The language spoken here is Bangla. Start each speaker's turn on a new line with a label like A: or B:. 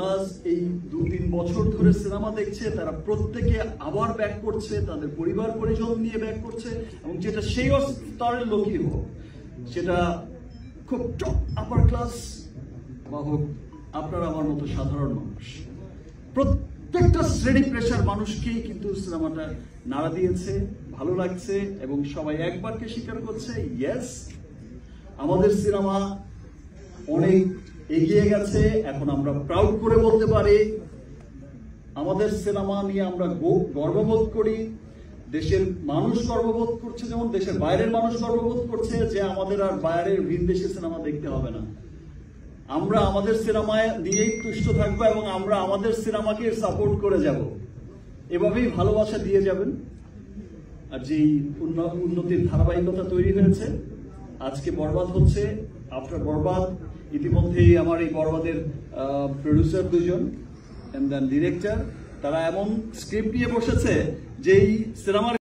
A: প্লাস এই 2-3 বছর ধরে সিনেমা দেখছে, তারা প্রত্যেকে আবার ব্যাক করছে, তাদের পরিবার পরিজন নিয়ে ব্যাক করছে, এবং যেটা সেই স্তরের লোকই হোক, সেটা খুব টপ আপার ক্লাস বা হোক আপনার আমার মতো সাধারণ মানুষ, প্রত্যেকটা শ্রেণী পেশার মানুষকেই কিন্তু সিনেমাটা নাড়া দিয়েছে, ভালো লাগছে, এবং সবাই একবারকে স্বীকার করছে, ইয়েস আমাদের সিনেমা অনেক এগিয়ে গেছে। এখন আমরা প্রাউড করে বলতে পারি আমাদের সিনেমা নিয়ে আমরা গর্ববোধ করি। দেশের মানুষ গর্ববোধ করছে, যেমন দেশের বাইরের মানুষ গর্ববোধ করছে যে আমাদের আর বাইরের ভিনদেশি সিনেমা দেখতে হবে না। আমরা আমাদের সিনেমায় দিয়েই তুষ্ট থাকবো এবং আমরা আমাদের সিনেমাকে সাপোর্ট করে যাব। এভাবেই ভালোবাসা দিয়ে যাবেন। আর যেই উন্নতির ধারাবাহিকতা তৈরি হয়েছে, আজকে বরবাদ হচ্ছে, আফটার বরবাদ ইতিমধ্যেই আমার এই বরবাদের প্রডিউসার দুজন এন্ড দেন ডিরেক্টর, তারা এমন স্ক্রিপ্ট নিয়ে বসেছে যেই সিনেমার